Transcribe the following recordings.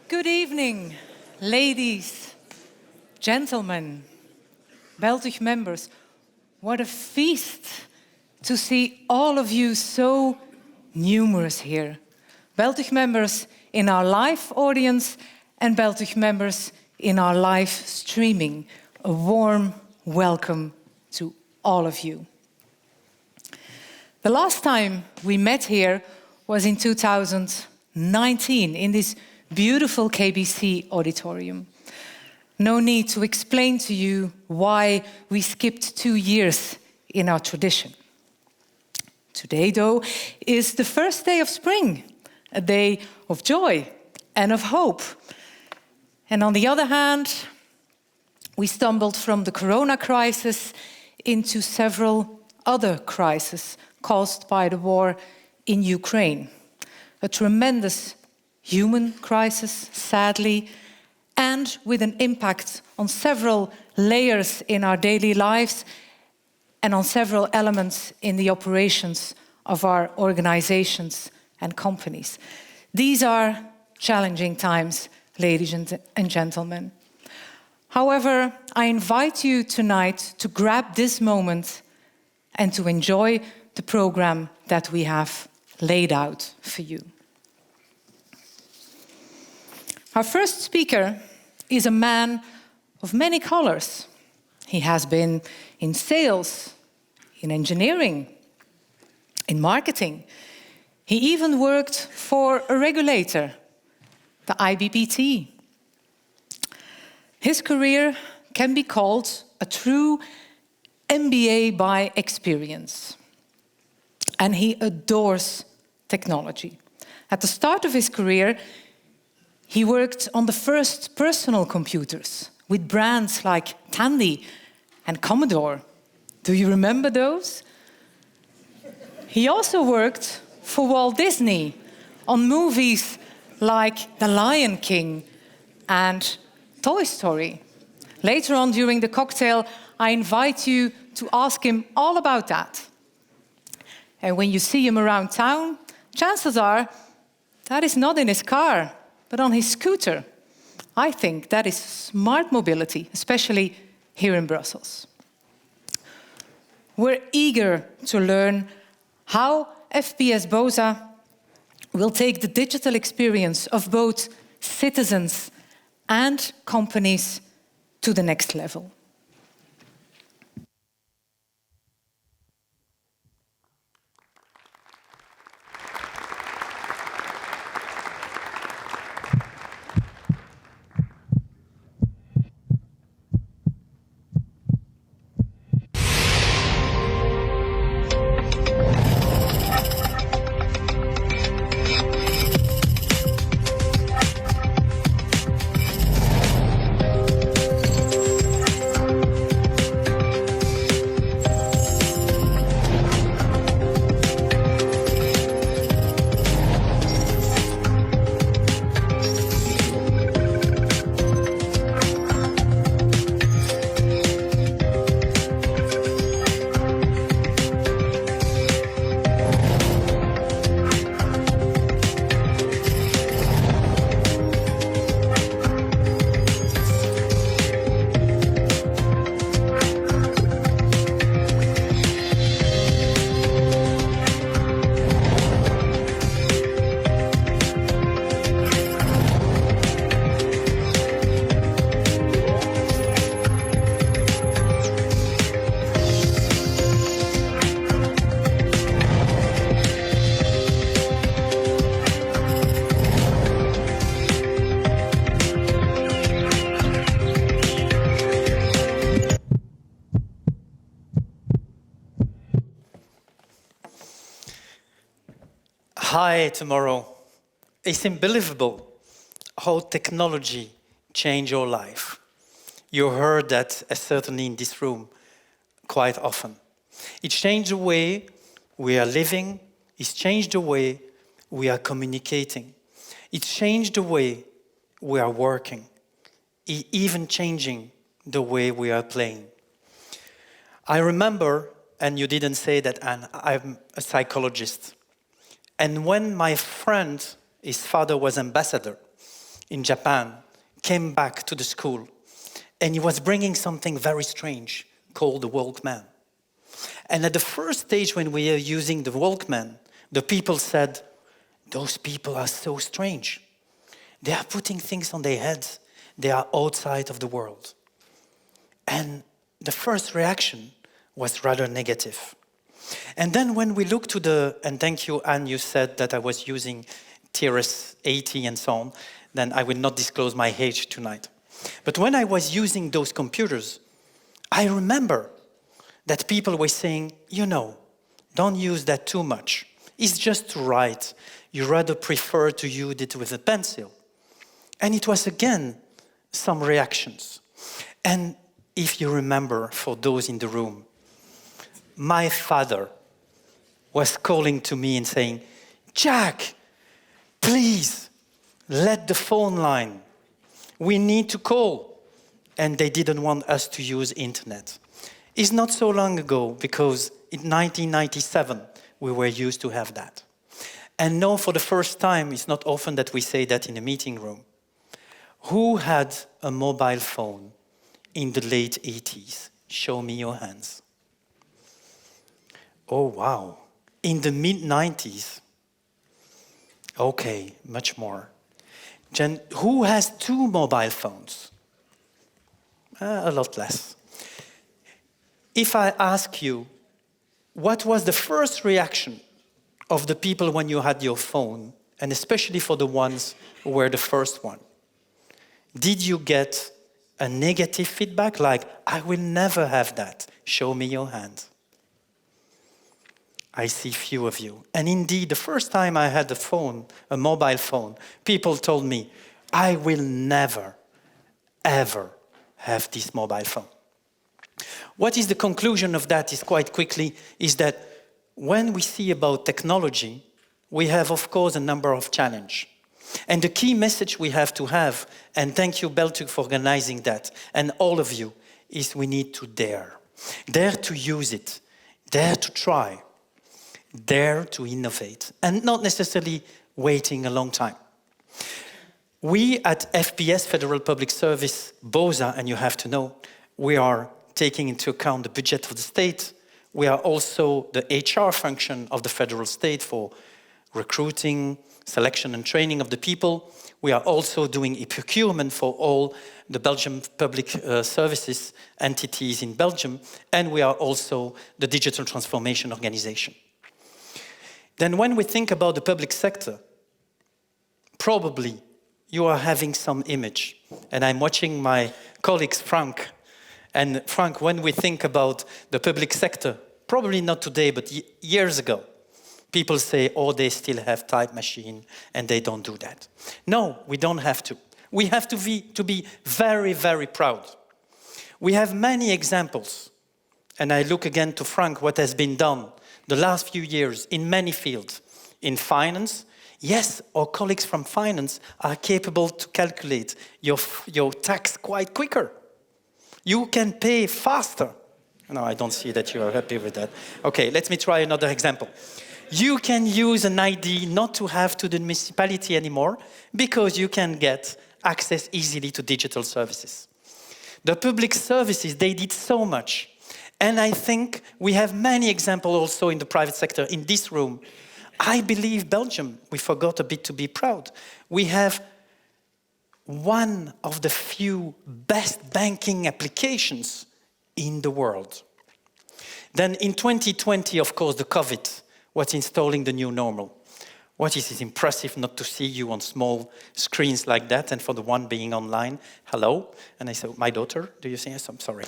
Good evening, ladies, gentlemen, Beltug members. What a feast to see all of you so numerous here. Beltug members in our live audience and Beltug members in our live streaming. A warm welcome to all of you. The last time we met here was in 2019 in this beautiful KBC auditorium. No need to explain to you why we skipped 2 years in our tradition. Today, though, is the first day of spring, a day of joy and of hope. And on the other hand, we stumbled from the corona crisis into several other crises caused by the war in Ukraine. A tremendous human crisis, sadly, and with an impact on several layers in our daily lives and on several elements in the operations of our organizations and companies. These are challenging times, ladies and gentlemen. However, I invite you tonight to grab this moment and to enjoy the program that we have laid out for you. Our first speaker is a man of many colors. He has been in sales, in engineering, in marketing. He even worked for a regulator, the IBPT. His career can be called a true MBA by experience. And he adores technology. At the start of his career, he worked on the first personal computers with brands like Tandy and Commodore. Do you remember those? He also worked for Walt Disney on movies like The Lion King and Toy Story. Later on during the cocktail, I invite you to ask him all about that. And when you see him around town, chances are that is not in his car, but on his scooter. I think that is smart mobility, especially here in Brussels. We're eager to learn how FPS BOSA will take the digital experience of both citizens and companies to the next level. Hi, tomorrow. It's unbelievable how technology changed your life. You heard that, certainly in this room, quite often. It changed the way we are living. It's changed the way we are communicating. It changed the way we are working. It even changing the way we are playing. I remember, and you didn't say that, Anne, I'm a psychologist. And when my friend, his father was ambassador, in Japan came back to the school, and he was bringing something very strange called the Walkman. And at the first stage when we were using the Walkman, the people said, those people are so strange. They are putting things on their heads. They are outside of the world. And the first reaction was rather negative. And then when we look to and thank you, Anne, you said that I was using TRS-80 and so on, then I will not disclose my age tonight. But when I was using those computers, I remember that people were saying, don't use that too much. It's just to write. You rather prefer to use it with a pencil. And it was again some reactions. And if you remember, for those in the room, my father was calling to me and saying, Jack, please, let the phone line. We need to call. And they didn't want us to use internet. It's not so long ago, because in 1997, we were used to have that. And now, for the first time, it's not often that we say that in a meeting room. Who had a mobile phone in the late 80s? Show me your hands. Oh, wow. In the mid-90s? Okay, much more. Who has 2 mobile phones? A lot less. If I ask you, what was the first reaction of the people when you had your phone, and especially for the ones who were the first one? Did you get a negative feedback like, I will never have that? Show me your hand. I see few of you. And indeed, the first time I had a mobile phone, people told me, I will never, ever have this mobile phone. What is the conclusion of that is quite quickly, is that when we see about technology, we have, of course, a number of challenges. And the key message we have to have, and thank you, Beltug, for organizing that, and all of you, is we need to dare. Dare to use it. Dare to try. Dare to innovate. And not necessarily waiting a long time. We at FPS, Federal Public Service, BOSA, and you have to know, we are taking into account the budget of the state. We are also the HR function of the federal state for recruiting, selection and training of the people. We are also doing e-procurement for all the Belgian public services entities in Belgium, and we are also the digital transformation organization. Then when we think about the public sector, probably you are having some image. And I'm watching my colleagues, Frank. And Frank, when we think about the public sector, probably not today, but years ago, people say, oh, they still have type machine, and they don't do that. No, we don't have to. We have to be very, very proud. We have many examples. And I look again to Frank, what has been done the last few years in many fields. In finance, yes, our colleagues from finance are capable to calculate your tax quite quicker. You can pay faster. No, I don't see that you are happy with that. Okay, let me try another example. You can use an ID not to have to the municipality anymore because you can get access easily to digital services. The public services, they did so much. And I think we have many examples also in the private sector in this room. I believe Belgium, we forgot a bit to be proud. We have one of the few best banking applications in the world. Then in 2020, of course, the COVID was installing the new normal. What is impressive not to see you on small screens like that, and for the one being online, hello. And I said, my daughter, do you see us? I'm sorry.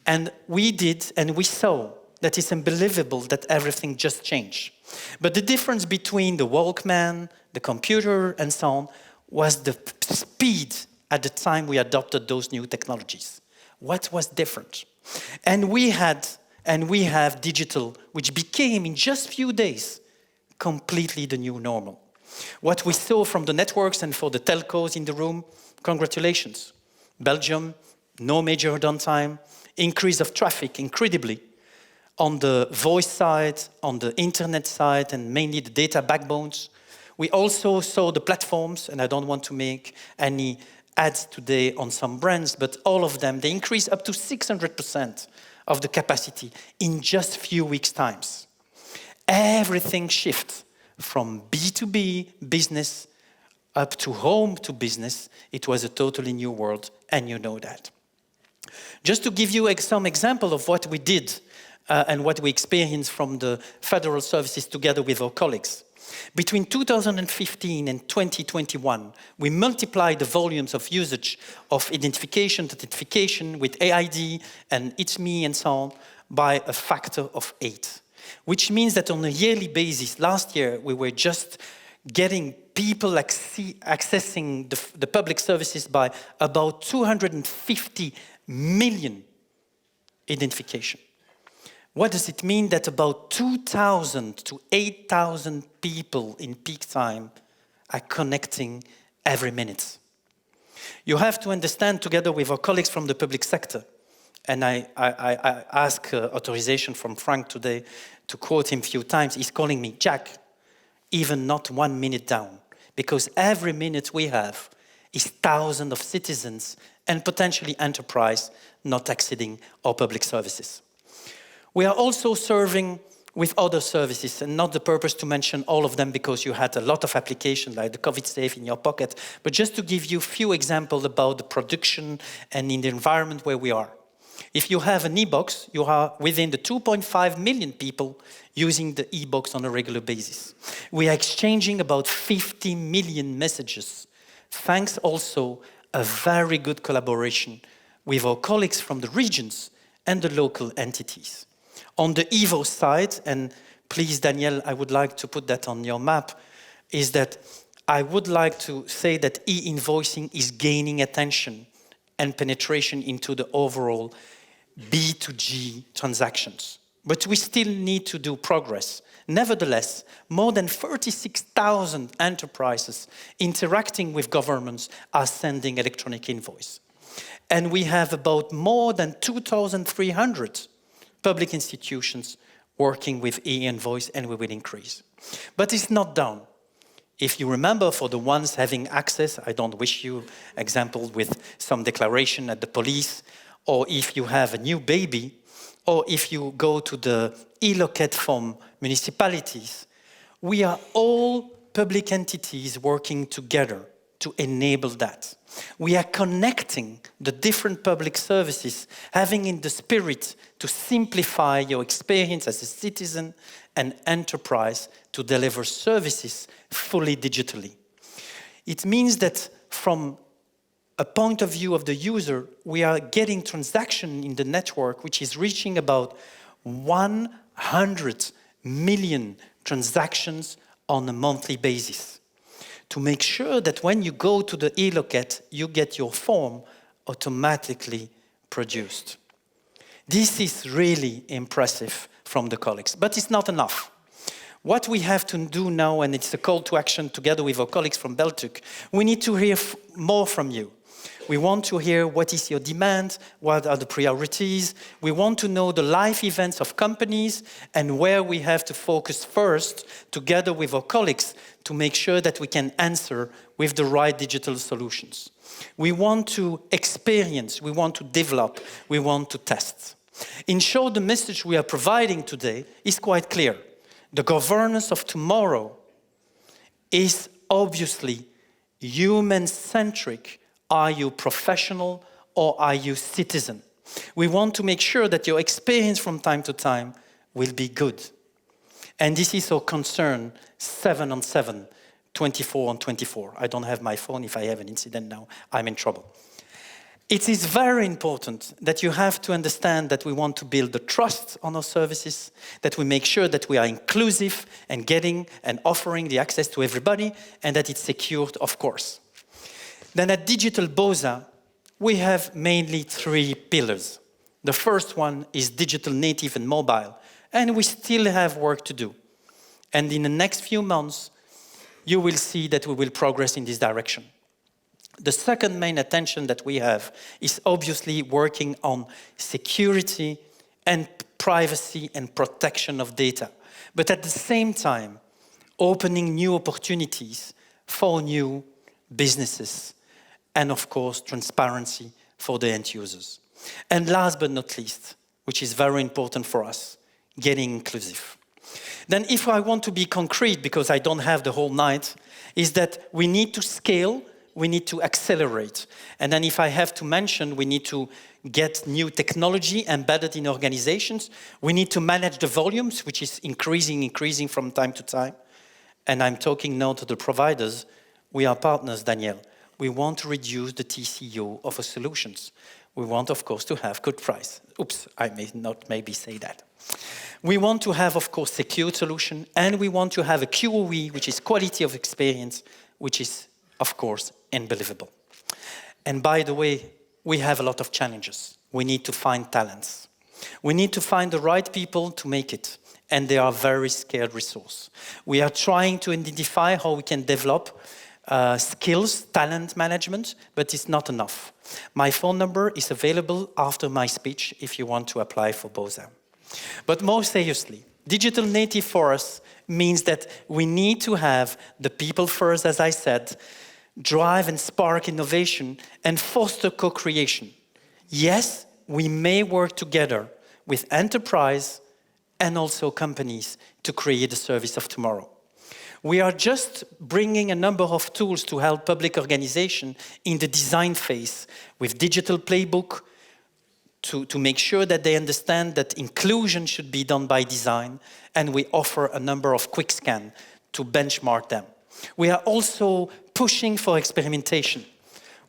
And we did, and we saw that it's unbelievable that everything just changed. But the difference between the Walkman, the computer, and so on, was the speed at the time we adopted those new technologies. What was different? And we have digital, which became in just a few days completely the new normal. What we saw from the networks and for the telcos in the room, congratulations. Belgium, no major downtime, increase of traffic incredibly on the voice side, on the internet side, and mainly the data backbones. We also saw the platforms, and I don't want to make any ads today on some brands, but all of them, they increase up to 600% of the capacity in just few weeks' times. Everything shifts from B2B business up to home to business. It was a totally new world, and you know that. Just to give you some example of what we did and what we experienced from the federal services together with our colleagues. Between 2015 and 2021, we multiplied the volumes of usage of identification with AID and It's Me and so on by a factor of 8. Which means that on a yearly basis, last year, we were just getting people accessing the public services by about 250 million identification. What does it mean? That about 2,000 to 8,000 people in peak time are connecting every minute. You have to understand, together with our colleagues from the public sector, and I ask authorization from Frank today to quote him a few times. He's calling me Jack, even not 1 minute down, because every minute we have is thousands of citizens and potentially enterprise not accessing our public services. We are also serving with other services, and not the purpose to mention all of them because you had a lot of applications like the COVID Safe in your pocket, but just to give you a few examples about the production and in the environment where we are. If you have an e-box, you are within the 2.5 million people using the e-box on a regular basis. We are exchanging about 50 million messages, thanks also a very good collaboration with our colleagues from the regions and the local entities. On the Evo side, and please, Danielle, I would like to put that on your map, is that I would like to say that e-invoicing is gaining attention and penetration into the overall B2G transactions. But we still need to do progress. Nevertheless, more than 36,000 enterprises interacting with governments are sending electronic invoice. And we have about more than 2,300 public institutions working with e-invoice, and we will increase. But it's not done. If you remember, for the ones having access, I don't wish you example with some declaration at the police, or if you have a new baby, or if you go to the e-locket from municipalities, we are all public entities working together to enable that. We are connecting the different public services, having in the spirit to simplify your experience as a citizen and enterprise to deliver services fully digitally. It means that from a point of view of the user, we are getting transaction in the network, which is reaching about 100 million transactions on a monthly basis, to make sure that when you go to the e-locket, you get your form automatically produced. This is really impressive from the colleagues, but it's not enough. What we have to do now, and it's a call to action together with our colleagues from Beltug, we need to hear more from you. We want to hear what is your demand, what are the priorities. We want to know the live events of companies and where we have to focus first together with our colleagues to make sure that we can answer with the right digital solutions. We want to experience, we want to develop, we want to test. In short, the message we are providing today is quite clear. The governance of tomorrow is obviously human-centric. Are you professional or are you citizen? We want to make sure that your experience from time to time will be good. And this is our concern 7/7, 24/24. I don't have my phone. If I have an incident now, I'm in trouble. It is very important that you have to understand that we want to build the trust on our services, that we make sure that we are inclusive and getting and offering the access to everybody, and that it's secured, of course. Then at Digital BOSA, we have mainly 3 pillars. The first one is digital native and mobile, and we still have work to do. And in the next few months, you will see that we will progress in this direction. The second main attention that we have is obviously working on security and privacy and protection of data. But at the same time, opening new opportunities for new businesses, and of course, transparency for the end users. And last but not least, which is very important for us, getting inclusive. Then if I want to be concrete, because I don't have the whole night, is that we need to scale, we need to accelerate. And then if I have to mention, we need to get new technology embedded in organizations. We need to manage the volumes, which is increasing from time to time. And I'm talking now to the providers. We are partners, Danielle. We want to reduce the TCO of our solutions. We want, of course, to have good price. Oops, I may not maybe say that. We want to have, of course, secure solution, and we want to have a QoE, which is quality of experience, which is, of course, unbelievable. And by the way, we have a lot of challenges. We need to find talents. We need to find the right people to make it, and they are a very scarce resource. We are trying to identify how we can develop skills, talent management, but it's not enough. My phone number is available after my speech if you want to apply for BOSA. But more seriously, digital native for us means that we need to have the people first, as I said, drive and spark innovation and foster co-creation. Yes, we may work together with enterprise and also companies to create the service of tomorrow. We are just bringing a number of tools to help public organizations in the design phase with digital playbook to make sure that they understand that inclusion should be done by design, and we offer a number of quick scans to benchmark them. We are also pushing for experimentation.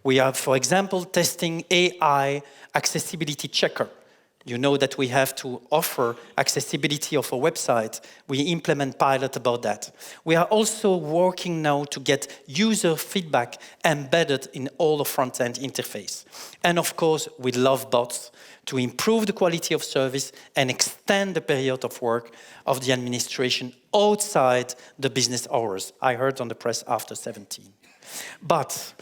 We are, for example, testing AI accessibility checker. You know that we have to offer accessibility of a website. We implement pilot about that. We are also working now to get user feedback embedded in all the front-end interface. And of course, we love bots to improve the quality of service and extend the period of work of the administration outside the business hours. I heard on the press after 17. But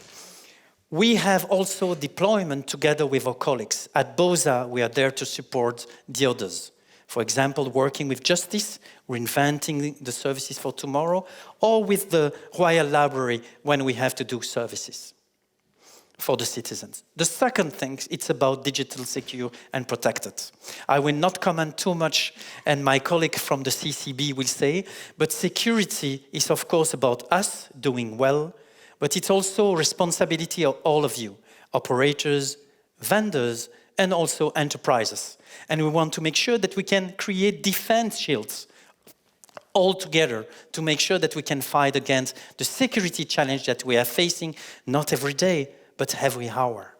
we have also deployment together with our colleagues. At BOSA, we are there to support the others. For example, working with justice, reinventing the services for tomorrow, or with the Royal Library when we have to do services for the citizens. The second thing, it's about digital secure and protected. I will not comment too much, and my colleague from the CCB will say, but security is of course about us doing well, but it's also responsibility of all of you, operators, vendors, and also enterprises. And we want to make sure that we can create defense shields all together to make sure that we can fight against the security challenge that we are facing, not every day, but every hour.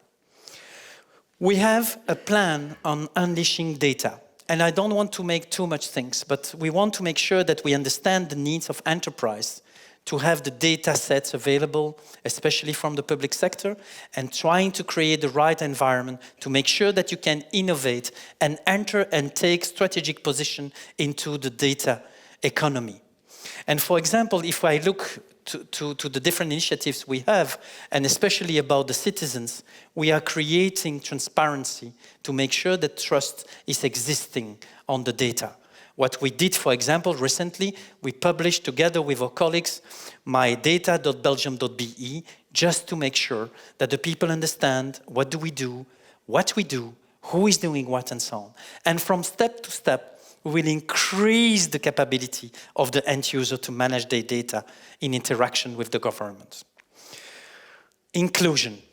We have a plan on unleashing data. And I don't want to make too much things, but we want to make sure that we understand the needs of enterprise to have the data sets available, especially from the public sector, and trying to create the right environment to make sure that you can innovate and enter and take strategic position into the data economy. And for example, if I look to the different initiatives we have, and especially about the citizens, we are creating transparency to make sure that trust is existing on the data. What we did, for example, recently, we published together with our colleagues mydata.belgium.be just to make sure that the people understand what do we do, what we do, who is doing what, and so on. And from step to step, we will increase the capability of the end user to manage their data in interaction with the government. Inclusion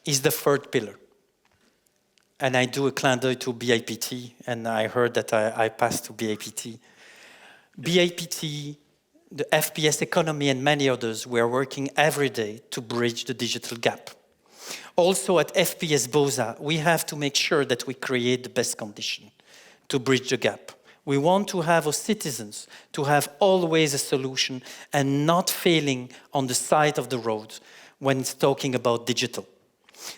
is the third pillar. And I do a clin d'œil to BIPT, and I heard that I passed to BIPT. BIPT, the FPS economy, and many others, we are working every day to bridge the digital gap. Also at FPS BOSA, we have to make sure that we create the best condition to bridge the gap. We want to have our citizens to have always a solution and not failing on the side of the road when it's talking about digital.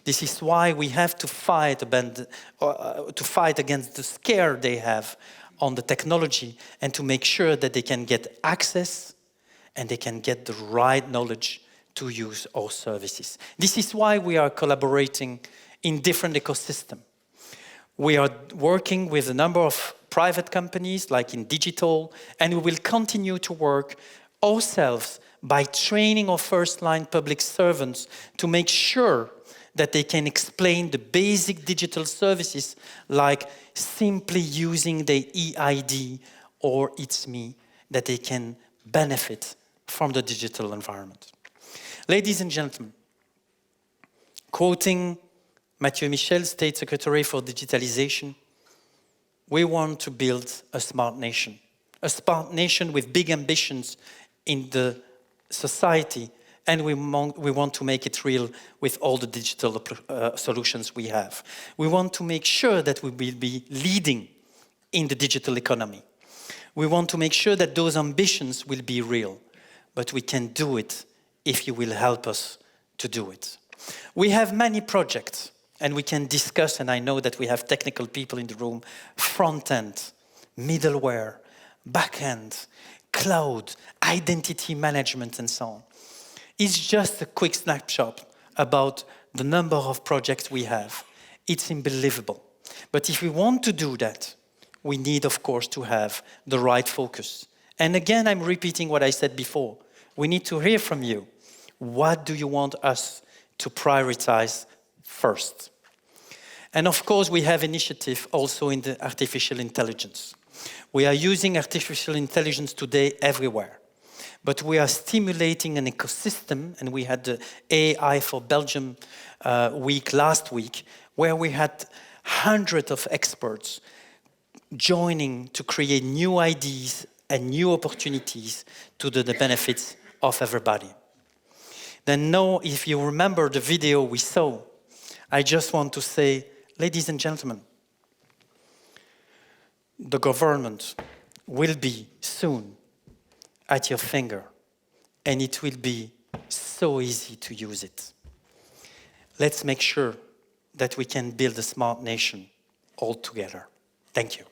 This is why we have to fight against the scare they have on the technology and to make sure that they can get access and they can get the right knowledge to use our services. This is why we are collaborating in different ecosystems. We are working with a number of private companies, like in digital, and we will continue to work ourselves by training our first-line public servants to make sure that they can explain the basic digital services like simply using the EID or It's Me, that they can benefit from the digital environment. Ladies and gentlemen, quoting Mathieu Michel, State Secretary for Digitalization, we want to build a smart nation with big ambitions in the society, and we want to make it real with all the digital solutions we have. We want to make sure that we will be leading in the digital economy. We want to make sure that those ambitions will be real, but we can do it if you will help us to do it. We have many projects, and we can discuss, and I know that we have technical people in the room, front-end, middleware, back-end, cloud, identity management, and so on. It's just a quick snapshot about the number of projects we have. It's unbelievable. But if we want to do that, we need, of course, to have the right focus. And again, I'm repeating what I said before. We need to hear from you. What do you want us to prioritize first? And of course, we have initiative also in the artificial intelligence. We are using artificial intelligence today everywhere. But we are stimulating an ecosystem, and we had the AI for Belgium week last week, where we had hundreds of experts joining to create new ideas and new opportunities to the benefits of everybody. Then now, if you remember the video we saw, I just want to say, ladies and gentlemen, the government will be soon at your finger, and it will be so easy to use it. Let's make sure that we can build a smart nation all together. Thank you.